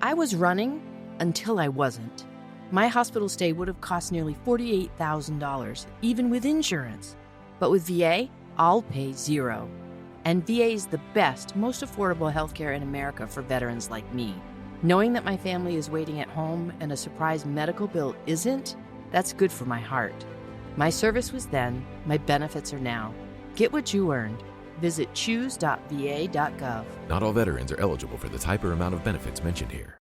I was running until I wasn't. My hospital stay would have cost nearly $48,000, even with insurance. But with VA, I'll pay zero. And VA is the best, most affordable healthcare in America for veterans like me. Knowing that my family is waiting at home and a surprise medical bill isn't, that's good for my heart. My service was then, my benefits are now. Get what you earned. Visit choose.va.gov. Not all veterans are eligible for the type or amount of benefits mentioned here.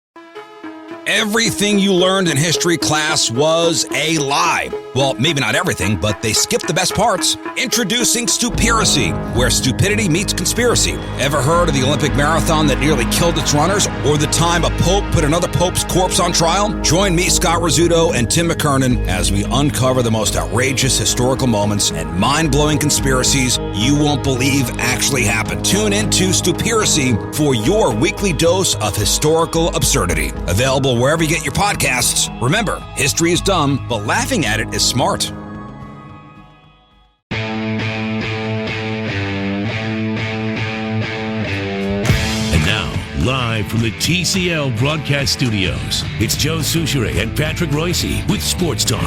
Everything you learned in history class was a lie. Well, maybe not everything, but they skipped the best parts. Introducing Stupiracy, where stupidity meets conspiracy. Ever heard of the Olympic marathon that nearly killed its runners? Or the time a pope put another pope's corpse on trial? Join me, Scott Rizzuto, and Tim McKernan as we uncover the most outrageous historical moments and mind-blowing conspiracies you won't believe actually happened. Tune into Stupiracy for your weekly dose of historical absurdity. Available wherever you get your podcasts. Remember, history is dumb, but laughing at it is smart. And now, live from the TCL broadcast studios, it's Joe Souchere and Patrick Royce with Sports Talk.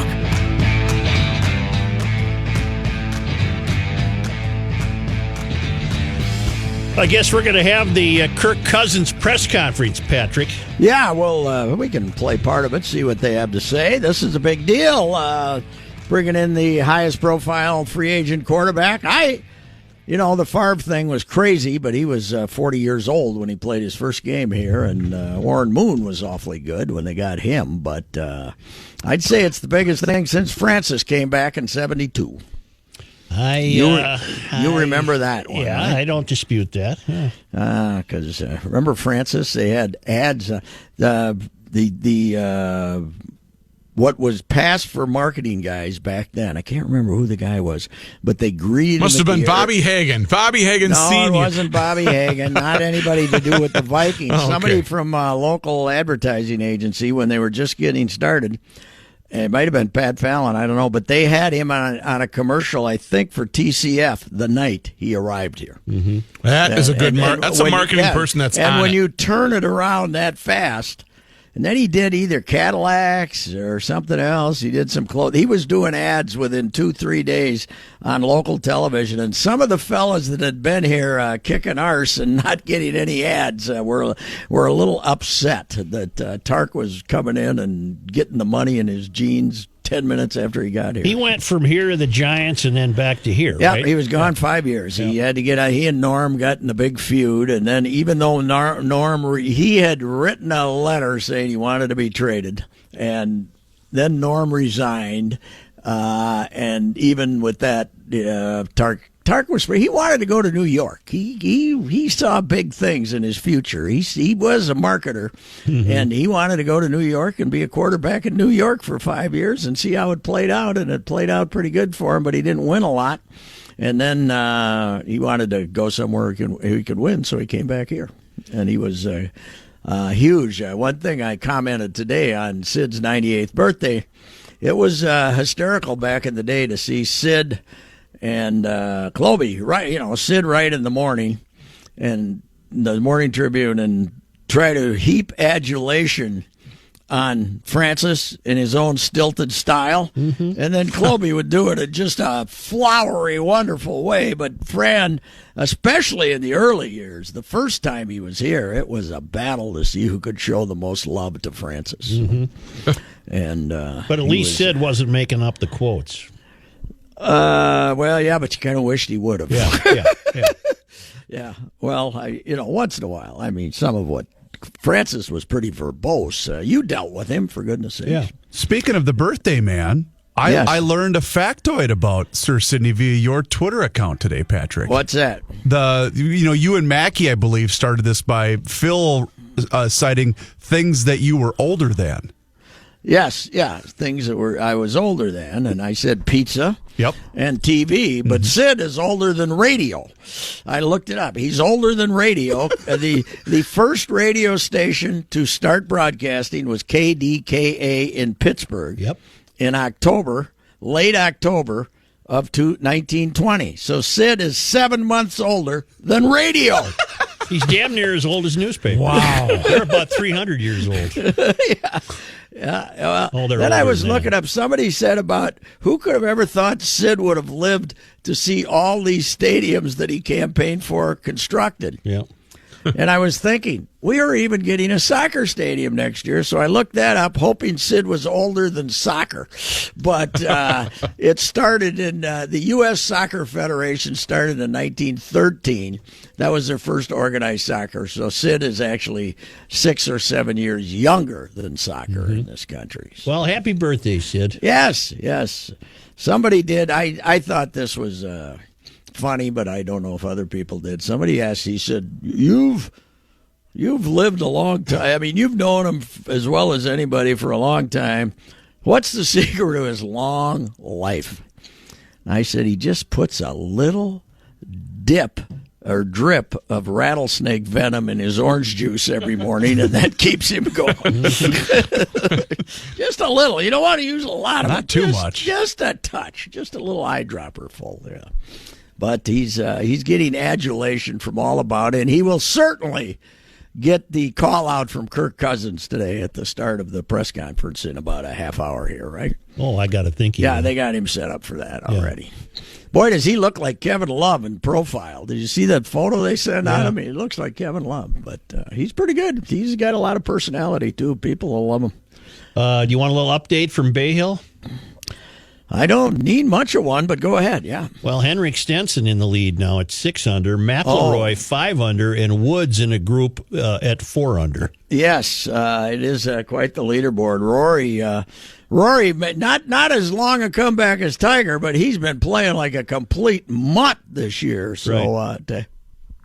I guess we're going to have the Kirk Cousins press conference, Patrick. Yeah, well, we can play part of it, see what they have to say. This is a big deal, bringing in the highest profile free agent quarterback. The Favre thing was crazy, but he was 40 years old when he played his first game here, and Warren Moon was awfully good when they got him. But I'd say it's the biggest thing since Francis came back in '72. You remember that one? Yeah, right? I don't dispute that. Because remember Francis? They had ads. What was passed for marketing guys back then? I can't remember who the guy was, but they greeted. Must have been Bobby Hagan. Bobby Hagan Sr. No, it wasn't Bobby Hagan. Not anybody to do with the Vikings. Oh, okay. Somebody from a local advertising agency when they were just getting started. It might have been Pat Fallon, I don't know, but they had him on a commercial, I think, for TCF the night he arrived here. Mm-hmm. That is a good that's a marketing person that's and on when it. you turn it around that fast, and then he did either Cadillacs or something else. He did some clothes. He was doing ads within 2-3 days on local television, and some of the fellas that had been here kicking arse and not getting any ads were a little upset that Tark was coming in and getting the money in his jeans 10 minutes after he got here. He went from here to the Giants and then back to here, yeah, right? He was gone 5 years. Yeah. He had to get out. He and Norm got in a big feud, and then even though he had written a letter saying he wanted to be traded, and then Norm resigned, and even with that, Tark was he wanted to go to New York. He saw big things in his future. He was a marketer, and he wanted to go to New York and be a quarterback in New York for 5 years and see how it played out. And it played out pretty good for him, but he didn't win a lot. And then he wanted to go somewhere he could win, so he came back here, and he was huge. One thing I commented today on Sid's 98th birthday, it was hysterical back in the day to see Sid and Clobie, right? Sid write in the morning and the Morning Tribune and try to heap adulation on Francis in his own stilted style. Mm-hmm. And then Clobie would do it in just a flowery, wonderful way. But Fran, especially in the early years, the first time he was here, it was a battle to see who could show the most love to Francis. Mm-hmm. And but at least Sid wasn't making up the quotes. Well, yeah, but you kind of wished he would have. Yeah. Yeah. Well, once in a while. I mean, some of what Francis was pretty verbose. You dealt with him, for goodness sakes. Yeah. Speaking of the birthday man, I learned a factoid about Sir Sidney via your Twitter account today, Patrick. What's that? You and Mackie, I believe, started this by Phil citing things that you were older than. Yes, yeah, things that I was older than, and I said pizza. Yep. And TV, but Sid is older than radio. I looked it up. He's older than radio. The first radio station to start broadcasting was KDKA in Pittsburgh. Yep. In late October of 1920. So Sid is 7 months older than radio. He's damn near as old as newspapers. Wow. They're about 300 years old. Yeah. Oh, they're Then I older was than looking that. up, somebody said about who could have ever thought Sid would have lived to see all these stadiums that he campaigned for constructed. Yeah. And I was thinking, we are even getting a soccer stadium next year. So I looked that up, hoping Sid was older than soccer. But it started in the U.S. Soccer Federation started in 1913. That was their first organized soccer. So Sid is actually 6 or 7 years younger than soccer in this country. So, Well, happy birthday, Sid. yes. Somebody did. I thought this was funny, but I don't know if other people did. Somebody asked, he said, you've lived a long time. I mean, you've known him as well as anybody for a long time. What's the secret to his long life? And I said, he just puts a little dip or drip of rattlesnake venom in his orange juice every morning, and that keeps him going. Just a little. You don't want to use a lot of it. Not too much. Just a touch. Just a little eyedropper full. Yeah. But he's getting adulation from all about it, and he will certainly get the call out from Kirk Cousins today at the start of the press conference in about a half hour here, right? Oh, I got to think. Yeah, they got him set up for that already. Boy, does he look like Kevin Love in profile. Did you see that photo they sent out of him? He looks like Kevin Love, but he's pretty good. He's got a lot of personality, too. People will love him. Do you want a little update from Bay Hill? I don't need much of one, but go ahead, yeah. Well, Henrik Stenson in the lead now at 6 under, McElroy 5 under, and Woods in a group at 4 under. Yes, it is quite the leaderboard. Rory, not as long a comeback as Tiger, but he's been playing like a complete mutt this year. So to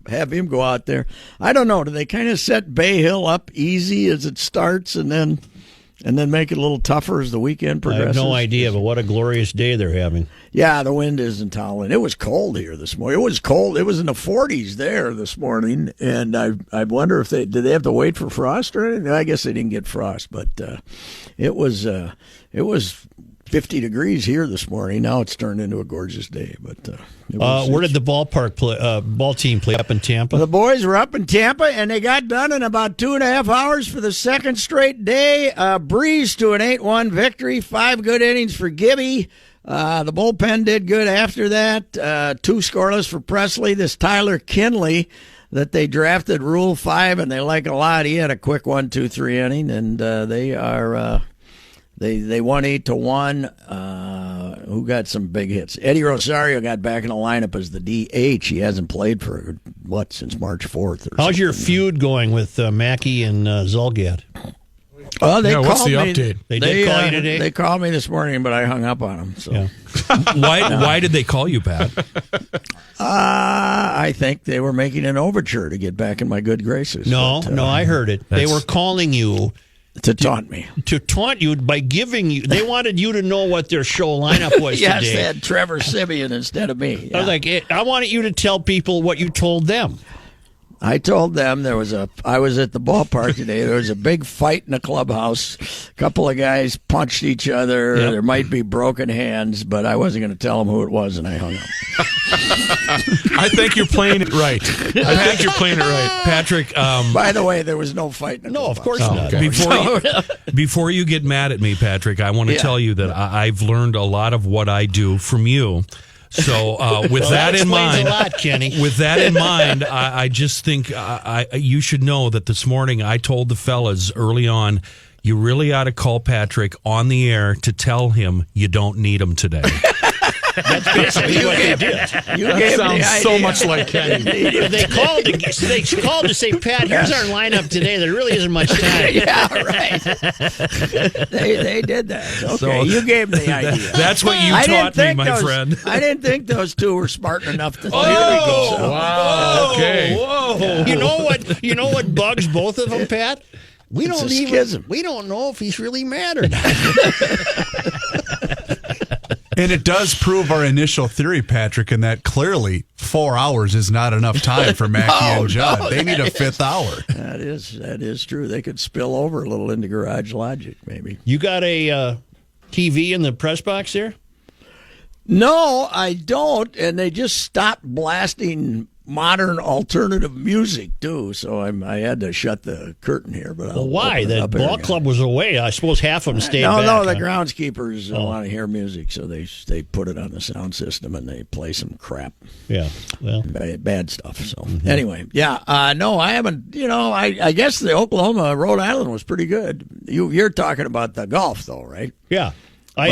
have him go out there, I don't know. Do they kind of set Bay Hill up easy as it starts, and then make it a little tougher as the weekend progresses? I have no idea, but what a glorious day they're having. Yeah, the wind isn't howling. It was cold here this morning. It was cold. It was in the 40s there this morning, and I wonder if did they have to wait for frost or anything? I guess they didn't get frost, but it was 50 degrees here this morning. Now it's turned into a gorgeous day. But where did the ball team play up in Tampa? The boys were up in Tampa, and they got done in about 2.5 hours for the second straight day. Breeze to an 8-1 victory. 5 good innings for Gibby. The bullpen did good after that. 2 scoreless for Presley. This Tyler Kinley that they drafted Rule 5, and they like a lot. He had a quick 1-2-3 inning, and they are they won 8-1. Who got some big hits? Eddie Rosario got back in the lineup as the DH. He hasn't played for since March 4th. How's your feud going with Mackey and Zulgad? Well, they called what's the me. update? They did call you today? They called me this morning, but I hung up on them. So. Yeah. Why did they call you, Pat? I think they were making an overture to get back in my good graces. No, I heard it. They were calling you to taunt me. To taunt you by giving you. They wanted you to know what their show lineup was yes, today. They had Trevor Simeon instead of me. Yeah. I was like, I wanted you to tell people what you told them. I told them I was at the ballpark today. There was a big fight in the clubhouse. A couple of guys punched each other. Yep. There might be broken hands, but I wasn't going to tell them who it was, and I hung up. I think you're playing it right. Patrick. By the way, there was no fight in the clubhouse. Of course not. Okay. Before you get mad at me, Patrick, I want to tell you that I've learned a lot of what I do from you. So with that in mind, with that in mind, I just think you should know that this morning I told the fellas early on, you really ought to call Patrick on the air to tell him you don't need him today. That's basically what they did. That sounds so much like Kenny. They called to say, Pat, here's our lineup today. There really isn't much time. Yeah, right. they did that. Okay, so, you gave them the idea. That's what you taught me, my friend. I didn't think those two were smart enough to think. Wow. Okay. Whoa. You know what bugs both of them, Pat? We don't know if he's really mad or not. And it does prove our initial theory, Patrick, in that clearly 4 hours is not enough time for Mackey and Judd. They need a 5th hour. That is true. They could spill over a little into Garage Logic, maybe. You got a TV in the press box there? No, I don't. And they just stopped blasting modern alternative music too. So I had to shut the curtain here. But why? The ball club was away. I suppose half of them stayed back. No, the groundskeepers want to hear music, so they put it on the sound system and they play some crap. Yeah, well, bad stuff. So anyway, yeah, no, I haven't. I guess the Oklahoma Rhode Island was pretty good. You're talking about the golf though, right? Yeah. I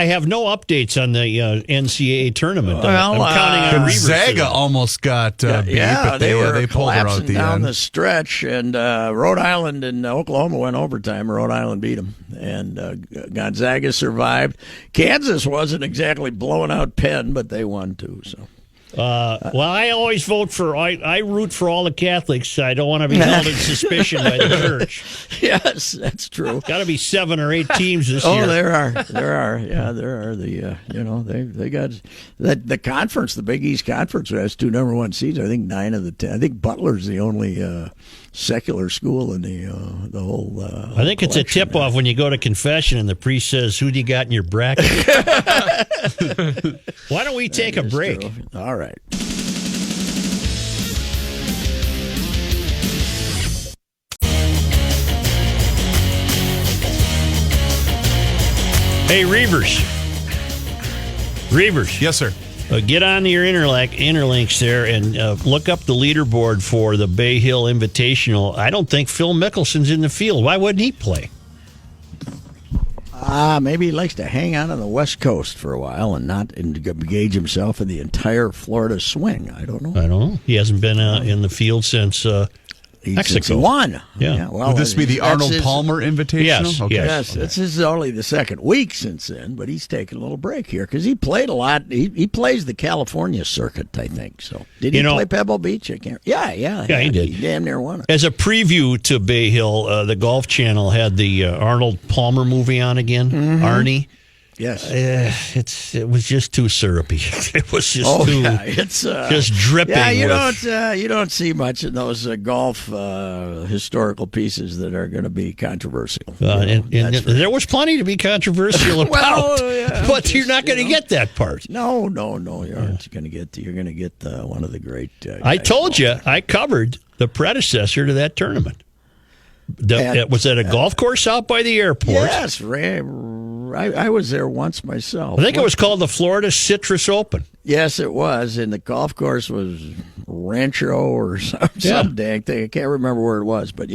have no updates on the NCAA tournament. Well, I'm counting on Gonzaga almost got beat, but they pulled her out the down end. the stretch, and Rhode Island and Oklahoma went overtime. Rhode Island beat them, and Gonzaga survived. Kansas wasn't exactly blowing out Penn, but they won too. So. Well, I always vote for. I root for all the Catholics. I don't want to be held in suspicion by the church. Yes, that's true. Got to be 7 or 8 teams this year. Oh, there are. Yeah, there are. They got the conference, the Big East Conference has 2 number 1 seeds. I think 9 of the 10. I think Butler's the only secular school in the whole. I think it's a tip off when you go to confession and the priest says, "Who do you got in your bracket?" Why don't we take a break? True. All right. Hey, Reavers. Yes, sir. Get on your interlinks there and look up the leaderboard for the Bay Hill Invitational. I don't think Phil Mickelson's in the field. Why wouldn't he play? Maybe he likes to hang out on the West Coast for a while and not engage himself in the entire Florida swing. I don't know. He hasn't been in the field since Mexico. Since he won. Yeah. Well, would this be the Arnold Palmer Invitational? Yes. Okay. Yes. This is only the second week since then, but he's taking a little break here because he played a lot. He plays the California circuit, I think. So did he play Pebble Beach? I can't. Yeah, he did. He damn near won it. As a preview to Bay Hill, the Golf Channel had the Arnold Palmer movie on again. Arnie. Yes, it was just too syrupy. It was just it's just dripping. Yeah, you don't see much in those golf historical pieces that are going to be controversial. And there was plenty to be controversial about, but you're not going to get that part. No, you aren't going to get. You're going to get one of the great. I told you, I covered the predecessor to that tournament. Was at a golf course out by the airport. Yes, I was there once myself. I think it was called the Florida Citrus Open. Yes, it was, and the golf course was Rancho or some dang thing. I can't remember where it was, but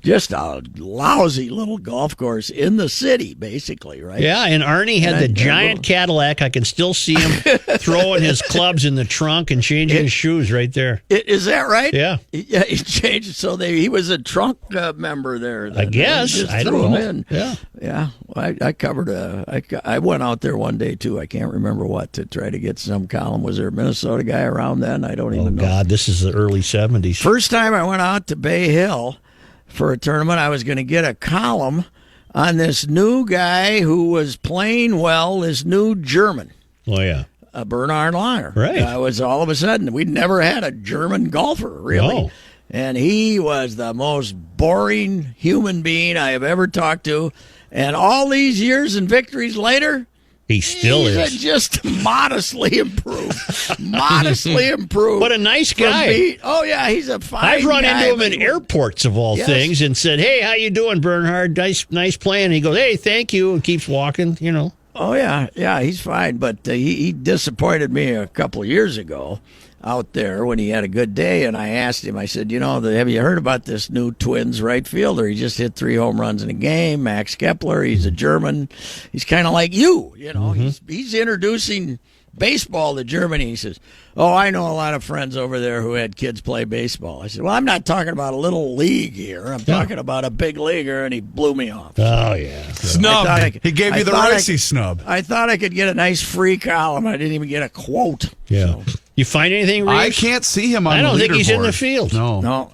just a lousy little golf course in the city, basically, right? Yeah, and Arnie had the giant Cadillac. I can still see him throwing his clubs in the trunk and changing his shoes right there. Is that right? Yeah. Yeah, he changed, so he was a trunk member there. I guess. I don't know. In. Yeah. Yeah, I covered I went out there one day, too. I can't remember what, to try to get some column. Was there a Minnesota guy around then? I don't even know. Oh, God, this is the early 70s. First time I went out to Bay Hill for a tournament, I was going to get a column on this new guy who was playing well, this new German. Oh, yeah. Bernhard Langer. Right. It was all of a sudden, we'd never had a German golfer, really. No. And he was the most boring human being I have ever talked to. And all these years and victories later, he still is just modestly improved. Modestly improved. What a nice guy. He's a fine guy. I've run into him in airports of all things and said, "Hey, how you doing, Bernhard? Nice playing." He goes, "Hey, thank you," and keeps walking, Oh, yeah, he's fine. But he disappointed me a couple of years ago out there when he had a good day, and I asked him, I said, have you heard about this new Twins right fielder? He just hit 3 home runs in a game, Max Kepler. He's a German. He's kind of like you, He's introducing baseball to Germany. He says, I know a lot of friends over there who had kids play baseball. I said, well, I'm not talking about a little league here. I'm talking about a big leaguer, and he blew me off. Oh, yeah. Snub. He gave you the Ricey snub. I thought I could get a nice free column. I didn't even get a quote. Yeah. So. You find anything, Reeves? I can't see him on the leaderboard. I don't think he's in the field. No.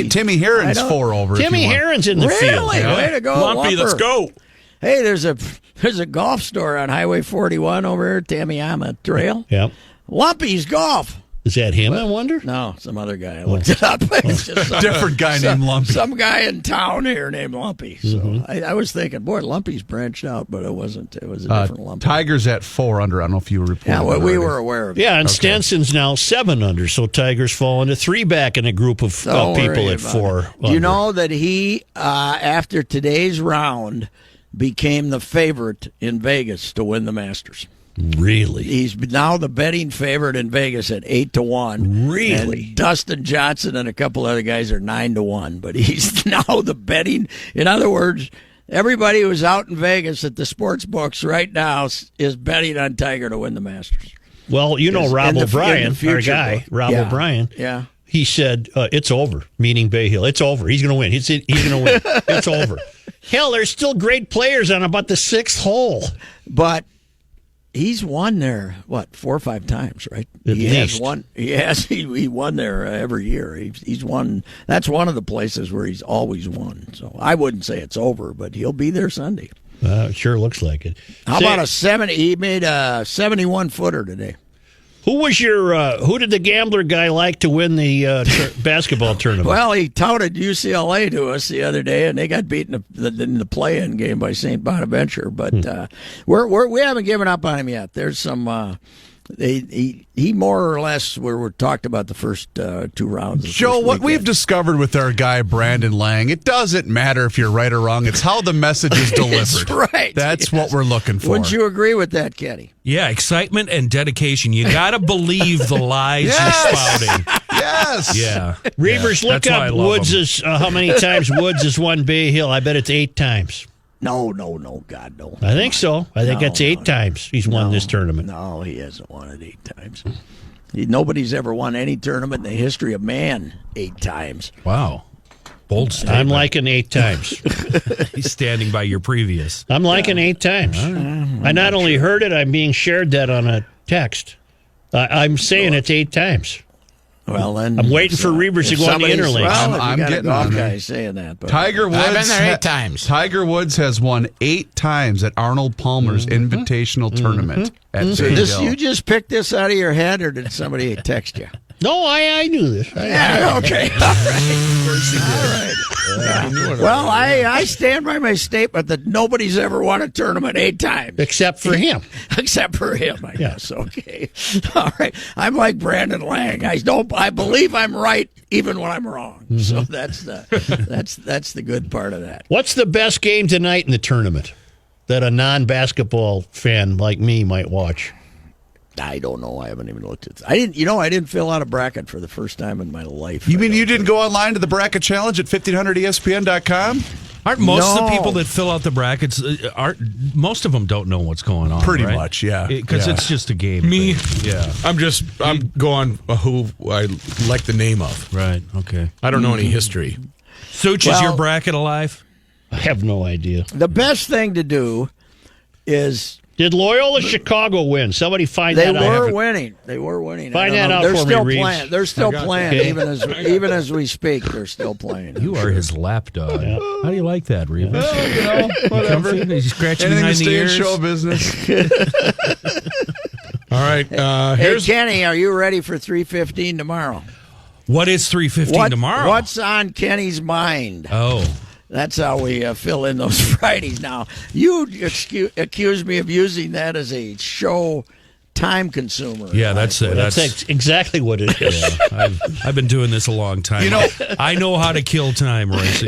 Timmy Heron's 4 over. Timmy Heron's in the field. Really? Way to go, Lumpy, let's go. Hey, there's a golf store on Highway 41 over here, Tamiyama Trail. Yep. Lumpy's Golf. Is that him, I wonder? No, some other guy. I looked it up. It's just Different guy named Lumpy. Some guy in town here named Lumpy. So I was thinking, boy, Lumpy's branched out, but it wasn't. It was a different Lumpy. Tigers at 4 under. I don't know if you were reporting. Yeah, we were aware of it. Yeah, and Stenson's now 7 under, so Tigers fall into 3 back in a group of people at 4 under. Do you know that he, after today's round, became the favorite in Vegas to win the Masters? Really? He's now the betting favorite in Vegas at 8-1. Really? And Dustin Johnson and a couple other guys are 9-1. But he's now the betting. In other words, everybody who's out in Vegas at the sports books right now is betting on Tiger to win the Masters. Well, you know Rob O'Brien, our guy, Rob O'Brien. Yeah. He said, it's over, meaning Bay Hill. It's over. He's going to win. He's going to win. It's over. Hell, there's still great players on about the 6th hole. But he's won there, 4 or 5 times, right? At he least. has won. He won there every year. He's won. That's one of the places where he's always won. So I wouldn't say it's over, but he'll be there Sunday. It sure looks like it. How about a 70? He made a 71-footer today. Who did the gambler guy like to win the basketball tournament? Well, he touted UCLA to us the other day, and they got beaten in the play-in game by St. Bonaventure. But we haven't given up on him yet. There's some. He more or less we're talked about the first 2 rounds. Joe, what we've discovered with our guy Brandon Lang, it doesn't matter if you're right or wrong. It's how the message is delivered. That's right. That's what we're looking for. Wouldn't you agree with that, Kenny? Yeah, excitement and dedication. You got to believe the lies you're spouting. Yes. Yeah. Reavers, look up Woods' how many times Woods has won Bay Hill. I bet it's 8 times. No, God, no. I think so. I think that's 8 times he's won this tournament. No, he hasn't won it 8 times. Nobody's ever won any tournament in the history of man 8 times. Wow. Bold statement. I'm liking 8 times. He's standing by your previous. I'm liking 8 times. I not only heard it, I'm being shared that on a text. I'm saying it's 8 times. Well, then I'm waiting for Reavers to go on the interlinks. Well, I'm getting golf on guy saying that. But Tiger Woods. I've been there 8 times. Tiger Woods has won 8 times at Arnold Palmer's Invitational Tournament at so Bay Hill. you just picked this out of your head, or did somebody text you? No, I knew this. Yeah, okay. All right. Yeah. Well, I stand by my statement that nobody's ever won a tournament 8 times. Except for him. Except for him, I guess. Okay. All right. I'm like Brandon Lang. I believe I'm right even when I'm wrong. So that's the good part of that. What's the best game tonight in the tournament that a non-basketball fan like me might watch? I don't know. I haven't even looked at it. I didn't fill out a bracket for the first time in my life. You mean you didn't go online to the bracket challenge at 1500ESPN.com? Aren't most of the people that fill out the brackets, most of them don't know what's going on? Pretty right? much, yeah. Because it's just a game. Me, thing. Yeah. I'm going who I like the name of. Right, okay. I don't know any history. Such, is your bracket alive? I have no idea. The best thing to do is... Did Loyola Chicago win? Somebody find that out. They were winning. They were winning. Find that out for me, Reeves. They're still playing. Even as we speak, they're still playing. You are his lapdog. Yeah. How do you like that, Reeves? Whatever. He's scratching Anything behind to the stay in ears. show business. All right. Hey, Kenny, are you ready for 3:15 tomorrow? What is 3:15 tomorrow? What's on Kenny's mind? Oh. That's how we fill in those Fridays. Now, you accuse me of using that as a show time consumer. Yeah, that's it. That's exactly what it is. Yeah, I've been doing this a long time. I know how to kill time, Royce.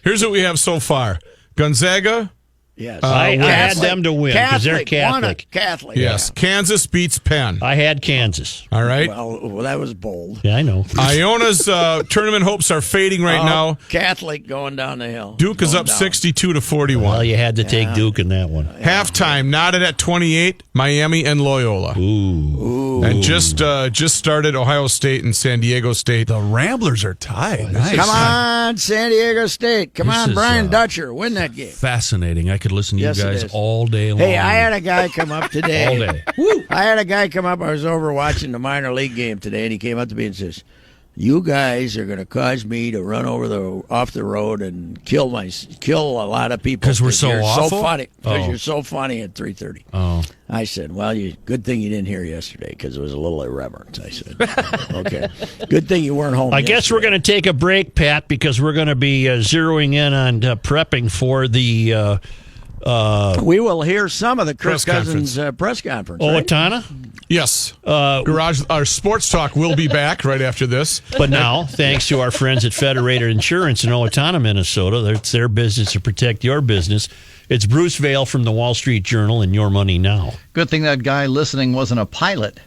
Here's what we have so far. Gonzaga. Yes. I had them to win because they're Catholic. Catholic. Yes. Yeah. Kansas beats Penn. I had Kansas. All right. Well, that was bold. Yeah, I know. Iona's tournament hopes are fading right now. Catholic going down the hill. Duke is up 62-41. Well, you had to take Duke in that one. Halftime, knotted at 28, Miami and Loyola. Ooh. And just started Ohio State and San Diego State. The Ramblers are tied. Nice. Come on, San Diego State. Come on, Brian Dutcher. Win that game. Fascinating. I could listen to you guys all day long. Hey, I had a guy come up today. All day. I had a guy come up. I was over watching the minor league game today, and he came up to me and says, you guys are going to cause me to run off the road and kill a lot of people because we're so awful. So funny because you're so funny at 3:30. Oh, I said, well, good thing you didn't hear yesterday because it was a little irreverent. I said, okay, good thing you weren't home. I guess we're going to take a break, Pat, because we're going to be zeroing in on prepping for the. We will hear some of the Kirk Cousins press conference. Owatonna? Yes. Our Sports Talk will be back right after this. But now, thanks to our friends at Federated Insurance in Owatonna, Minnesota, it's their business to protect your business. It's Bruce Vail from the Wall Street Journal and Your Money Now. Good thing that guy listening wasn't a pilot.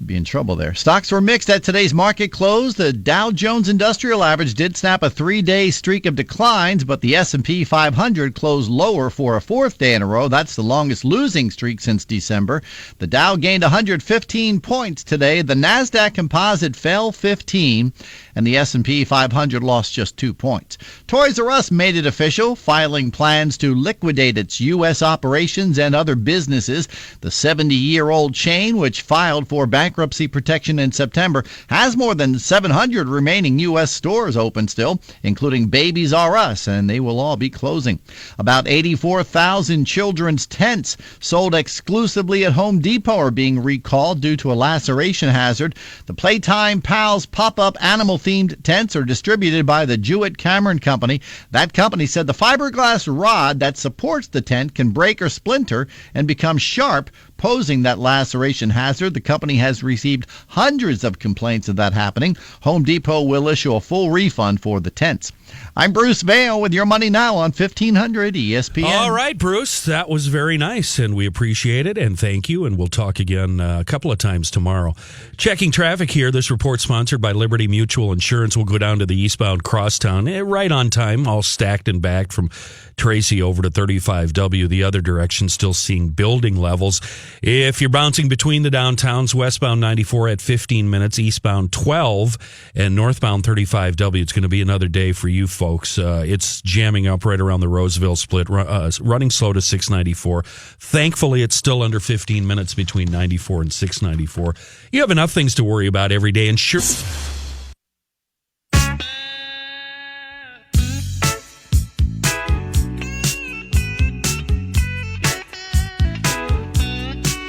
Be in trouble there. Stocks were mixed at today's market close. The Dow Jones Industrial Average did snap a 3-day streak of declines, but the S&P 500 closed lower for a fourth day in a row. That's the longest losing streak since December. The Dow gained 115 points today. The Nasdaq Composite fell 15, and the S&P 500 lost just 2 points. Toys R Us made it official, filing plans to liquidate its U.S. operations and other businesses. The 70-year-old chain, which filed for bankruptcy protection in September, has more than 700 remaining U.S. stores open still, including Babies R Us, and they will all be closing. About 84,000 children's tents sold exclusively at Home Depot are being recalled due to a laceration hazard. The Playtime Pals pop-up animal-themed tents are distributed by the Jewett-Cameron Company. That company said the fiberglass rod that supports the tent can break or splinter and become sharp, posing that laceration hazard. The company has received hundreds of complaints of that happening. Home Depot will issue a full refund for the tents. I'm Bruce Vail with Your Money Now on 1500 ESPN. All right, Bruce, that was very nice, and we appreciate it, and thank you, and we'll talk again a couple of times tomorrow. Checking traffic here. This report sponsored by Liberty Mutual Insurance. We'll go down to the eastbound crosstown, right on time, all stacked and backed from Tracy over to 35W. The other direction, still seeing building levels. If you're bouncing between the downtowns, westbound 94 at 15 minutes, eastbound 12, and northbound 35W, it's going to be another day for you folks. It's jamming up right around the Roseville split, running slow to 694. Thankfully, it's still under 15 minutes between 94 and 694. You have enough things to worry about every day, and sure...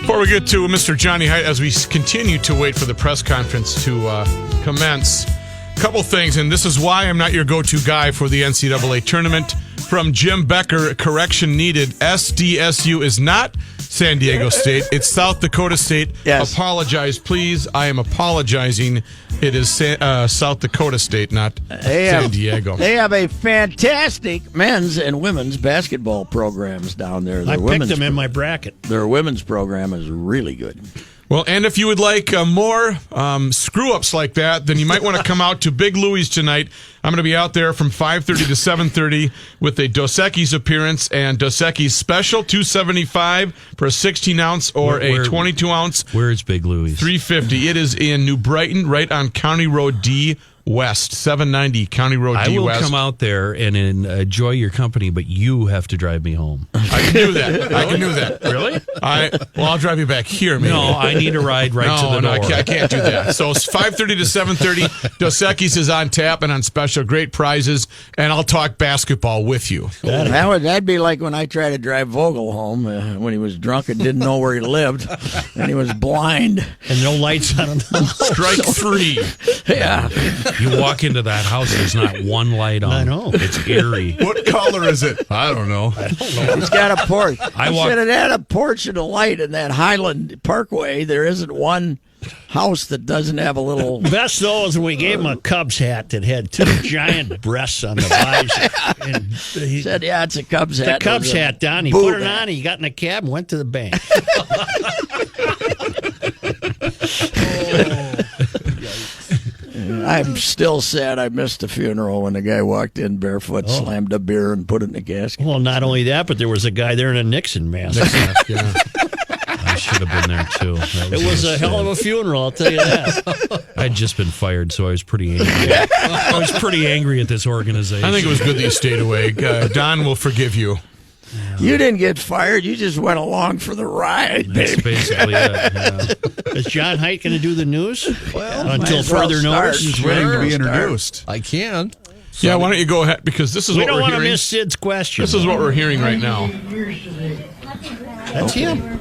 Before we get to Mr. Johnny Height, as we continue to wait for the press conference to commence, a couple things, and this is why I'm not your go-to guy for the NCAA tournament. From Jim Becker, correction needed. SDSU is not San Diego State. It's South Dakota State. Yes. Apologize, please. I am apologizing. It is South Dakota State, not San Diego. They have a fantastic men's and women's basketball programs down there. I picked them in my bracket. Their women's program is really good. Well, and if you would like more screw-ups like that, then you might want to come out to Big Louie's tonight. I'm going to be out there from 5:30 to 7:30 with a Dos Equis appearance and Dos Equis special, $275 for a 16-ounce or a 22-ounce. Where is Big Louie's? $350. It is in New Brighton, right on County Road D West, 790 County Road D West. I will come out there and enjoy your company, but you have to drive me home. I can do that. I can do that. Really? I'll drive you back here, maybe. No, I need a ride to the door. I can't do that. So it's 5:30 to 7:30. Dos Equis is on tap and on special. Great prizes, and I'll talk basketball with you. That'd be like when I tried to drive Vogel home when he was drunk and didn't know where he lived, and he was blind. And no lights on him. Strike three. Yeah. You walk into that house, there's not one light on. I know. It's eerie. What color is it? I don't know. He's got a porch. I said it had a porch and a light in that Highland Parkway. There isn't one house that doesn't have a little... Best, though, is when we gave him a Cubs hat that had two giant breasts on the visor. And he said, yeah, it's a Cubs hat. The Cubs hat, Don. He put it on, he got in a cab and went to the bank. I'm still sad I missed the funeral when the guy walked in barefoot, slammed a beer, and put it in the casket. Well, not only that, but there was a guy there in a Nixon mask. Yeah. I should have been there, too. It was a hell of a funeral, I'll tell you that. I'd just been fired, so I was pretty angry. I was pretty angry at this organization. I think it was good that you stayed away. Don will forgive you. You didn't get fired. You just went along for the ride, That's baby. basically it. Yeah. Is John Haidt going to do the news? Well, until further notice? He's waiting to be introduced. I can. Yeah, why don't you go ahead? Because this is We what don't we're want to hearing. miss Sid's question. This is what we're hearing right now. That's him.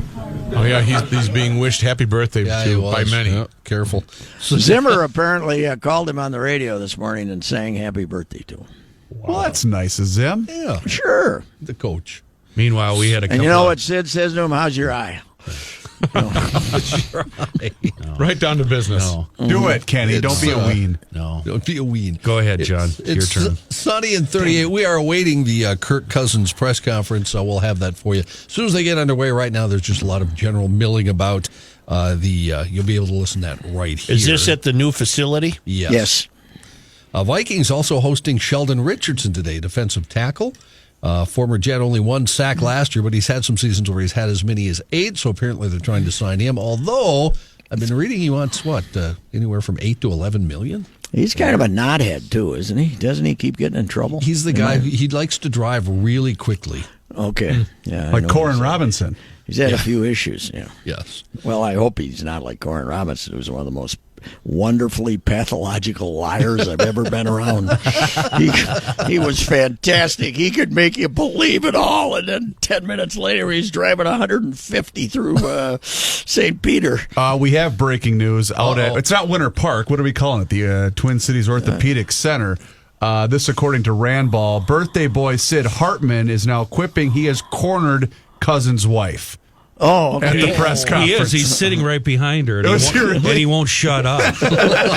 Oh, yeah, he's being wished happy birthday by many. Yeah, careful. Zimmer apparently called him on the radio this morning and sang happy birthday to him. Well, that's nice of Zim. Yeah, Sure. the coach. Meanwhile, we had a And couple you know of- what Sid says to him? How's your eye? Right down to business. No. Do it, Kenny. It's, Don't be a ween. No. Don't be a ween. Go ahead, John. It's Your turn. sunny and 38. We are awaiting the Kirk Cousins press conference, so we'll have that for you. As soon as they get underway right now, there's just a lot of general milling about. You'll be able to listen to that right here. Is this at the new facility? Yes. Vikings also hosting Sheldon Richardson today, defensive tackle. Former Jet, only one sack last year, but he's had some seasons where he's had as many as 8, so apparently they're trying to sign him. Although, I've been reading he wants, anywhere from 8 to 11 million? He's kind of a knothead, too, isn't he? Doesn't he keep getting in trouble? He's the guy, he likes to drive really quickly. Okay. Yeah, I Like know Corin Robinson. He's had a few issues, yeah. Yes. Well, I hope he's not like Corin Robinson, who's one of the most wonderfully pathological liars I've ever been around. He was fantastic. He could make you believe it all, and then 10 minutes later he's driving 150 through St. Peter. We have breaking news out at, it's not Winter Park. What are we calling it? The Twin Cities Orthopedic Center. This, according to Randball, birthday boy Sid Hartman is now quipping he has cornered Cousins' wife. Oh, okay. At the press conference. He is. He's sitting right behind her, and, Was he really? and he won't shut up.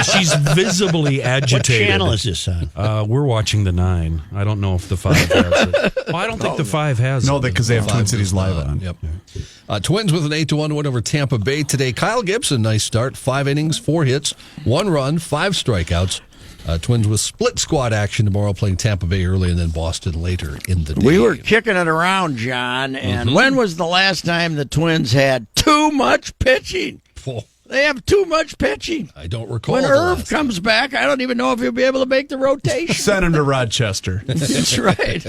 She's visibly What agitated. channel is this on? We're watching the 9. I don't know if the 5 has it. Oh, I don't think the 5 has No, it. because they have Twin 5 Cities does Live not. on. Yep. Twins with an 8-1 win over Tampa Bay today. Kyle Gibson, nice start. 5 innings, 4 hits, 1 run, 5 strikeouts. Twins with split squad action tomorrow, playing Tampa Bay early and then Boston later in the day. We were kicking it around, John, and when was the last time the Twins had too much pitching? Oh, They have too much pitching. I don't recall. When the Irv last- comes back, I don't even know if he'll be able to make the rotation. Send him to Rochester. That's right.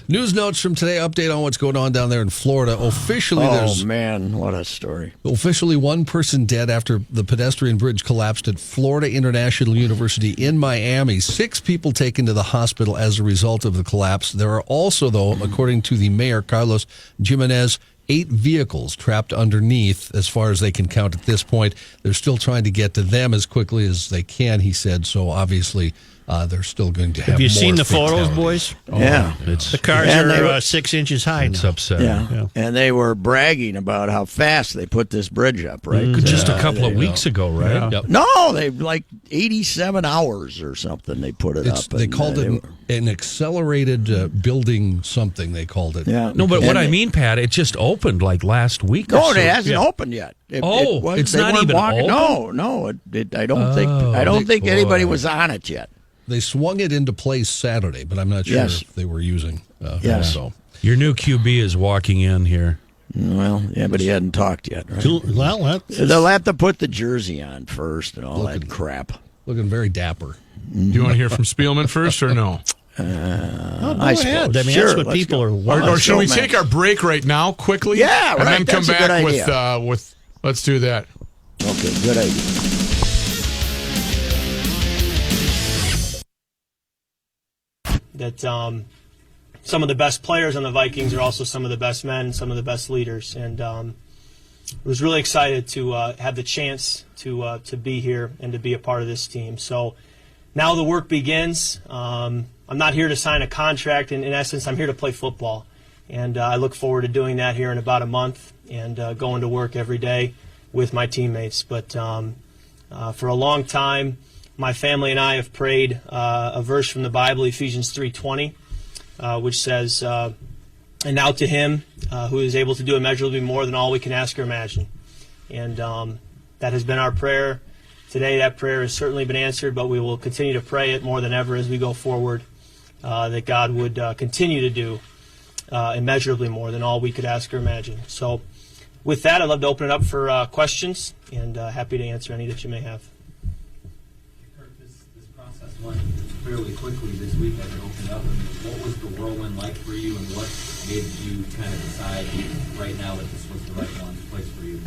News notes from today. Update on what's going on down there in Florida. Officially, Oh, man, what a story. Officially, 1 person dead after the pedestrian bridge collapsed at Florida International University in Miami. 6 people taken to the hospital as a result of the collapse. There are also, though, according to the mayor, Carlos Jimenez, 8 vehicles trapped underneath as far as they can count at this point. They're still trying to get to them as quickly as they can, he said. So obviously, they're still going to have Have you more seen the photos, fatalities. boys? Yeah. It's, The cars And they are were- 6 inches high it's now. upsetting. Yeah. And they were bragging about how fast they put this bridge up, right? Just a couple of weeks ago, right? Yep. No, they like 87 hours or something they put it It's, up. they and, called they it were- an accelerated building something, they called it. Yeah. No, but what And I they- mean, Pat, it just opened like last week. or No, so. it hasn't Yeah. opened yet. It's they not weren't even walking. open? No, I don't think. I don't think anybody boy. was on it yet. They swung it into place Saturday, but I'm not sure Yes. if they were using Yes. so. Your new QB is walking in here. Well, yeah, but he hadn't talked yet. Right? Well, They'll have to put the jersey on first and all that crap. Looking very dapper. Do you want to hear from Spielman first or no? go I ahead. suppose. I mean, Sure, that's what let's people go. are Or, wanting. or should we Showman. take our break right now, quickly? Yeah, and right. then come That's a good back idea. with. Let's do that. Okay, good idea. That some of the best players on the Vikings are also some of the best men, some of the best leaders, and was really excited to have the chance to be here and to be a part of this team. So now the work begins. I'm not here to sign a contract. In essence, I'm here to play football, and I look forward to doing that here in about a month and going to work every day with my teammates. But for a long time, my family and I have prayed a verse from the Bible, Ephesians 3:20, which says, "And now to Him who is able to do immeasurably more than all we can ask or imagine." And that has been our prayer. Today that prayer has certainly been answered, but we will continue to pray it more than ever as we go forward, that God would continue to do immeasurably more than all we could ask or imagine. So with that, I'd love to open it up for questions, and happy to answer any that you may have. This process went fairly quickly this week as it opened up. I mean, what was the whirlwind like for you, and what made you kind of decide right now that this was the right place for you?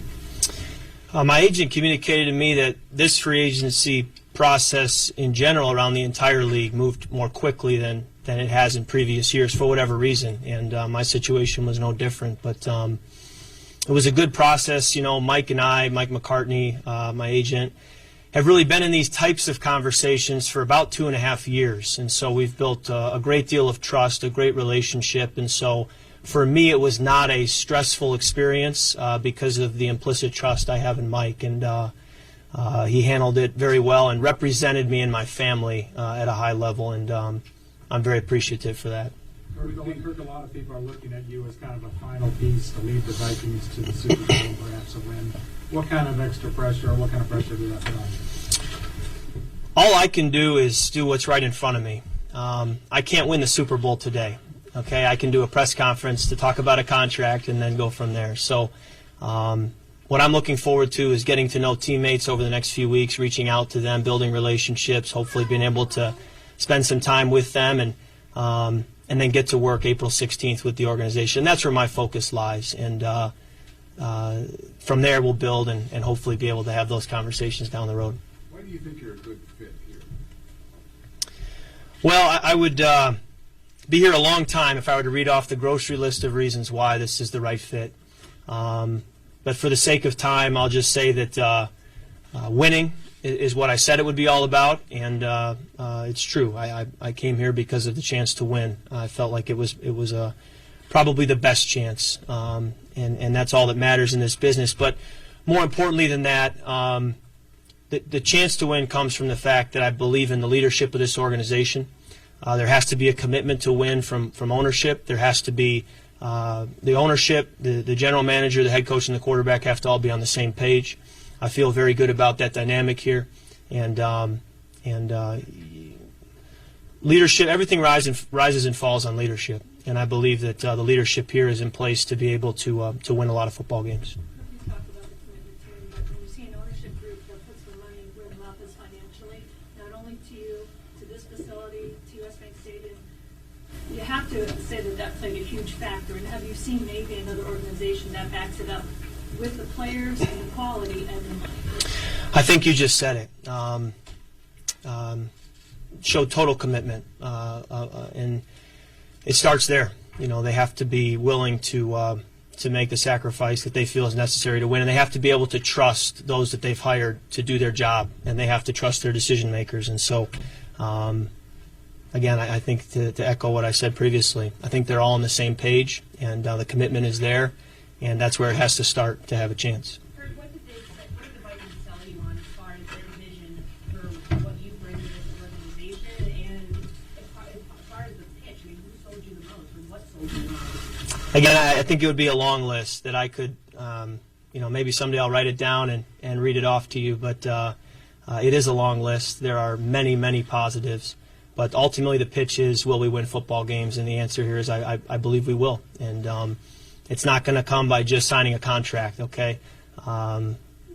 My agent communicated to me that this free agency process in general around the entire league moved more quickly than it has in previous years for whatever reason, and my situation was no different. But it was a good process. You know, Mike McCartney, my agent, have really been in these types of conversations for about 2.5 years, and so we've built a great deal of trust, a great relationship, and so for me it was not a stressful experience because of the implicit trust I have in Mike, and he handled it very well and represented me and my family at a high level, and I'm very appreciative for that. Kirk, a lot of people are looking at you as kind of a final piece to lead the Vikings to the Super Bowl and perhaps a win. What kind of extra pressure, or what kind of pressure do that put on you? All I can do is do what's right in front of me. I can't win the Super Bowl today. Okay, I can do a press conference to talk about a contract and then go from there. So what I'm looking forward to is getting to know teammates over the next few weeks, reaching out to them, building relationships, hopefully being able to spend some time with them, and then get to work April 16th with the organization. That's where my focus lies. And from there we'll build and hopefully be able to have those conversations down the road. Why do you think you're a good fit here? Well, I would be here a long time if I were to read off the grocery list of reasons why this is the right fit. But for the sake of time, I'll just say that winning is what I said it would be all about, and it's true. I came here because of the chance to win. I felt like it was probably the best chance, and that's all that matters in this business. But more importantly than that, the chance to win comes from the fact that I believe in the leadership of this organization. There has to be a commitment to win from ownership. There has to be the ownership, the general manager, the head coach, and the quarterback have to all be on the same page. I feel very good about that dynamic here, and leadership. Everything rises and falls on leadership, and I believe that the leadership here is in place to be able to win a lot of football games. You talk about the commitment to win, but when you see an ownership group that puts their money where the mouth is financially, not only to you, to this facility, to US Bank Stadium, you have to say that played a huge factor. And have you seen maybe another organization that backs it up with the players and the quality and the money? I think you just said it. Show total commitment, and it starts there. You know, they have to be willing to make the sacrifice that they feel is necessary to win, and they have to be able to trust those that they've hired to do their job, and they have to trust their decision makers. And so, again, I think to echo what I said previously, I think they're all on the same page, and the commitment is there. And that's where it has to start to have a chance. What did the Vikings tell you on as far as their vision for what you bring to this organization? And as far as the pitch, I mean, who sold you the most, or what sold you the most? Again, I think it would be a long list that I could, maybe someday I'll write it down and read it off to you. But it is a long list. There are many, many positives. But ultimately the pitch is, will we win football games? And the answer here is I believe we will. And it's not going to come by just signing a contract, okay?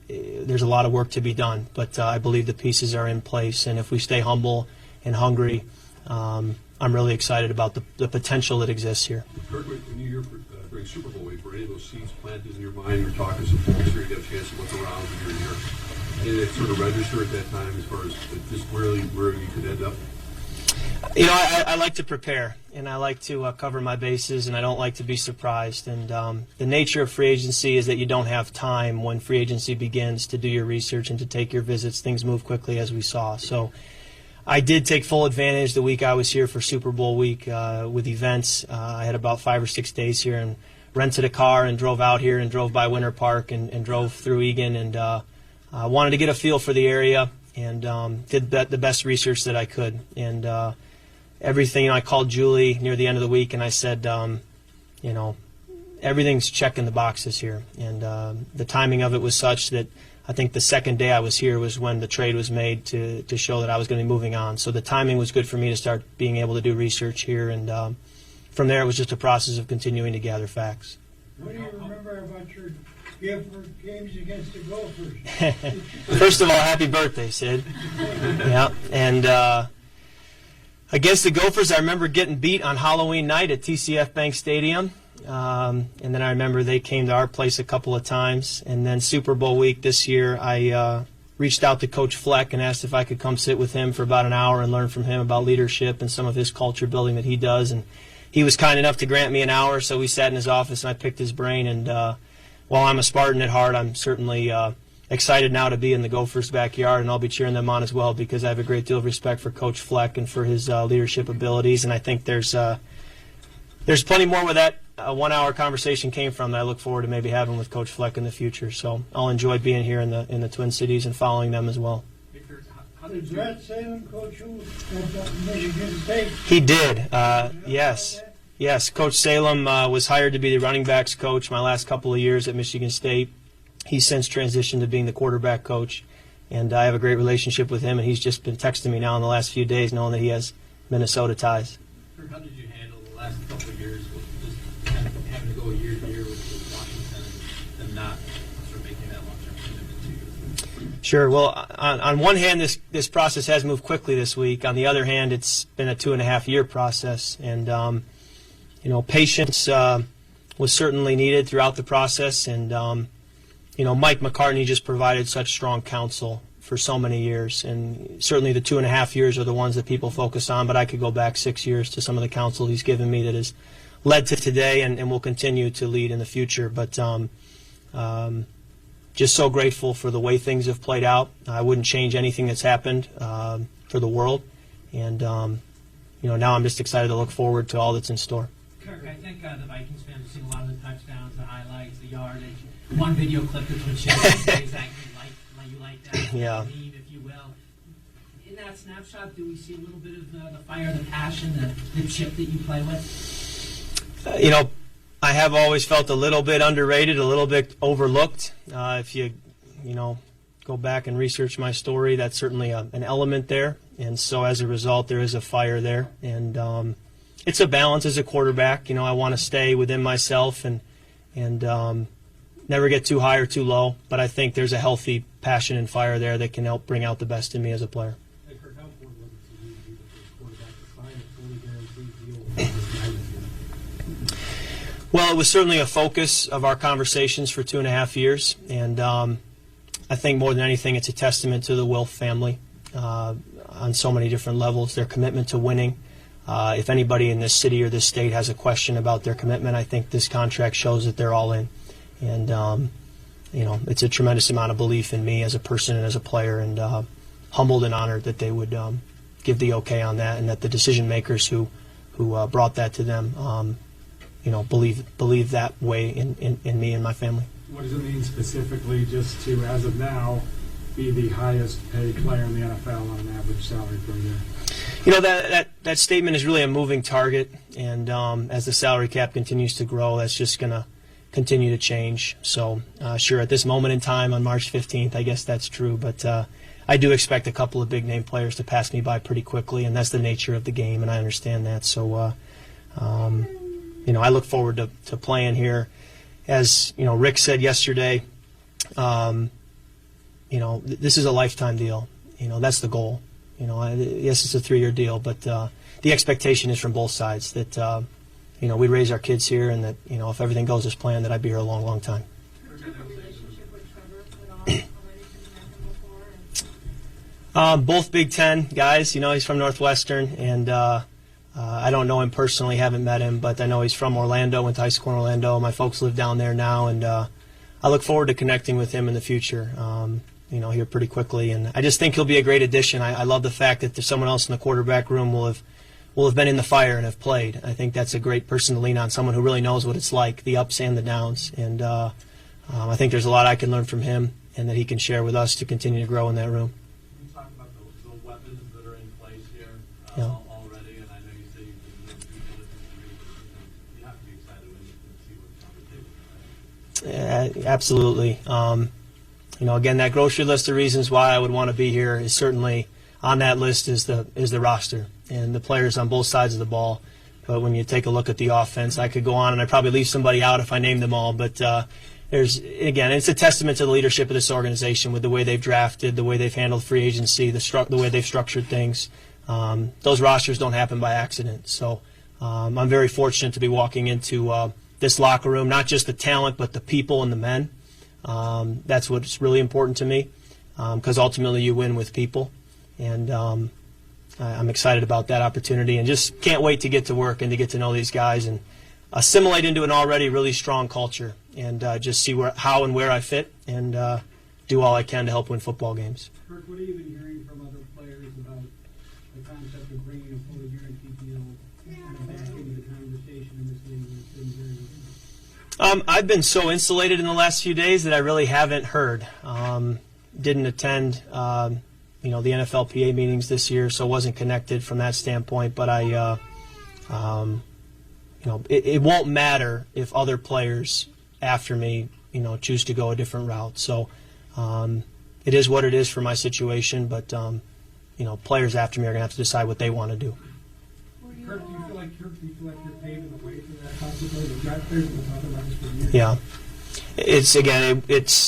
There's a lot of work to be done, but I believe the pieces are in place, and if we stay humble and hungry, I'm really excited about the potential that exists here. Kirk, when you were during Super Bowl week, were any of those seeds planted in your mind? You were talking to some folks here, you got a chance to look around when you were here. Did it sort of register at that time as far as just really where you could end up? You know, I like to prepare, and I like to cover my bases, and I don't like to be surprised. And the nature of free agency is that you don't have time when free agency begins to do your research and to take your visits. Things move quickly, as we saw. So I did take full advantage the week I was here for Super Bowl week with events. I had about 5 or 6 days here and rented a car and drove out here and drove by Winter Park and drove through Egan and wanted to get a feel for the area and did the best research that I could. And everything, I called Julie near the end of the week and I said, everything's checking the boxes here. And the timing of it was such that I think the second day I was here was when the trade was made to show that I was going to be moving on. So the timing was good for me to start being able to do research here. And from there, it was just a process of continuing to gather facts. What do you remember about your gift for games against the Gophers? First of all, happy birthday, Sid. Yeah, and Against the Gophers, I remember getting beat on Halloween night at TCF Bank Stadium. And then I remember they came to our place a couple of times. And then Super Bowl week this year, I reached out to Coach Fleck and asked if I could come sit with him for about an hour and learn from him about leadership and some of his culture building that he does. And he was kind enough to grant me an hour, so we sat in his office and I picked his brain. And while I'm a Spartan at heart, I'm certainly excited now to be in the Gophers' backyard, and I'll be cheering them on as well because I have a great deal of respect for Coach Fleck and for his leadership abilities. And I think there's plenty more where that 1 hour conversation came from that I look forward to maybe having with Coach Fleck in the future. So I'll enjoy being here in the Twin Cities and following them as well. Did Brett Salem coach you at Michigan State? He did, yes. Yes, Coach Salem was hired to be the running backs coach my last couple of years at Michigan State. He's since transitioned to being the quarterback coach, and I have a great relationship with him, and he's just been texting me now in the last few days knowing that he has Minnesota ties. How did you handle the last couple of years with just kind of having to go year to year with Washington and not sort of making that long-term commitment to you? Sure. Well, on one hand, this process has moved quickly this week. On the other hand, it's been a 2.5-year process, and patience was certainly needed throughout the process, and Mike McCartney just provided such strong counsel for so many years, and certainly the 2.5 years are the ones that people focus on, but I could go back 6 years to some of the counsel he's given me that has led to today and will continue to lead in the future. But just so grateful for the way things have played out. I wouldn't change anything that's happened for the world, and now I'm just excited to look forward to all that's in store. Kirk, I think the Vikings fans have seen a lot of the touchdowns, the highlights, the yardage. One video clip that's been shown exactly you like that, yeah. Meme, if you will. In that snapshot, do we see a little bit of the fire, the passion, the chip that you play with? I have always felt a little bit underrated, a little bit overlooked. If you go back and research my story, that's certainly an element there. And so as a result, there is a fire there. And it's a balance as a quarterback. I want to stay within myself and never get too high or too low. But I think there's a healthy passion and fire there that can help bring out the best in me as a player. Hey, Kirk, how important was it to you to be the first quarterback to sign a fully guaranteed deal with this magnitude? Well, it was certainly a focus of our conversations for 2.5 years. And I think more than anything, it's a testament to the Wilf family on so many different levels, their commitment to winning. If anybody in this city or this state has a question about their commitment, I think this contract shows that they're all in. And, it's a tremendous amount of belief in me as a person and as a player, and humbled and honored that they would give the okay on that, and that the decision makers who brought that to them, believe that way in me and my family. What does it mean specifically just to, as of now, be the highest paid player in the NFL on an average salary per year? That statement is really a moving target, and as the salary cap continues to grow, that's just going to continue to change. So, sure, at this moment in time on March 15th, I guess that's true, but I do expect a couple of big-name players to pass me by pretty quickly, and that's the nature of the game, and I understand that. So, I look forward to playing here. As, Rick said yesterday, this is a lifetime deal. That's the goal. Yes, it's a 3-year deal, but the expectation is from both sides that, we raise our kids here, and that, if everything goes as planned, that I'd be here a long, long time. Both Big Ten guys. He's from Northwestern, and I don't know him personally, haven't met him, but I know he's from Orlando, went to high school in Orlando. My folks live down there now, and I look forward to connecting with him in the future, here pretty quickly. And I just think he'll be a great addition. I love the fact that there's someone else in the quarterback room will have been in the fire and have played. I think that's a great person to lean on, someone who really knows what it's like, the ups and the downs. And I think there's a lot I can learn from him and that he can share with us to continue to grow in that room. Can you talk about the weapons that are in place here already? And I know you say you've been doing due diligence, you have to be excited when you can see what's on the table. Yeah, absolutely. Again, that grocery list of reasons why I would want to be here is certainly on that list is the roster and the players on both sides of the ball. But when you take a look at the offense, I could go on and I'd probably leave somebody out if I named them all. But it's a testament to the leadership of this organization with the way they've drafted, the way they've handled free agency, the way they've structured things. those rosters don't happen by accident. So I'm very fortunate to be walking into this locker room, not just the talent, but the people and the men. That's what's really important to me, because ultimately you win with people. And I'm excited about that opportunity and just can't wait to get to work and to get to know these guys and assimilate into an already really strong culture and just see how and where I fit and do all I can to help win football games. Kirk, what have you been hearing from other players about the concept of bringing a fully guaranteed deal back into the conversation in this league? I've been so insulated in the last few days that I really haven't heard. Didn't attend the NFLPA meetings this year, so wasn't connected from that standpoint. But it won't matter if other players after me, choose to go a different route. So it is what it is for my situation. But players after me are going to have to decide what they want to do. Kirk, do you feel like you're paving the way for that possibility? The draft players have been talking about this for years. Yeah.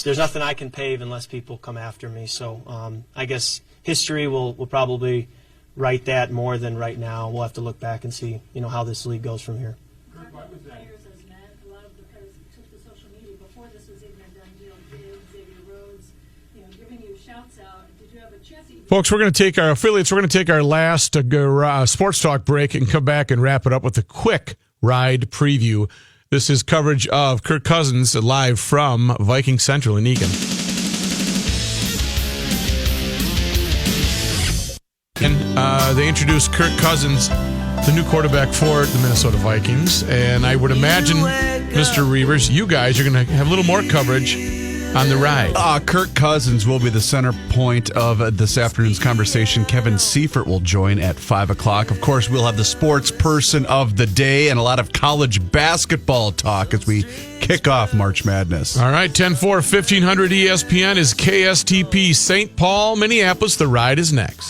There's nothing I can pave unless people come after me. So I guess history will probably write that more than right now. We'll have to look back and see, how this league goes from here. A lot of the players has met. A lot of the players took to social media before this was even a done deal. Xavier Rhodes, giving you shouts out. Did you have a chance? Folks, we're going to take our affiliates. We're going to take our last Sports Talk break and come back and wrap it up with a quick ride preview. This is coverage of Kirk Cousins live from Viking Central in Eagan. And they introduced Kirk Cousins, the new quarterback for the Minnesota Vikings. And I would imagine, Mr. Reavers, you guys are going to have a little more coverage on the ride. Kirk Cousins will be the center point of this afternoon's conversation. Kevin Seifert will join at 5 o'clock. Of course, we'll have the sports person of the day and a lot of college basketball talk as we kick off March Madness. All right, 10-4, 1500 ESPN is KSTP St. Paul, Minneapolis. The ride is next.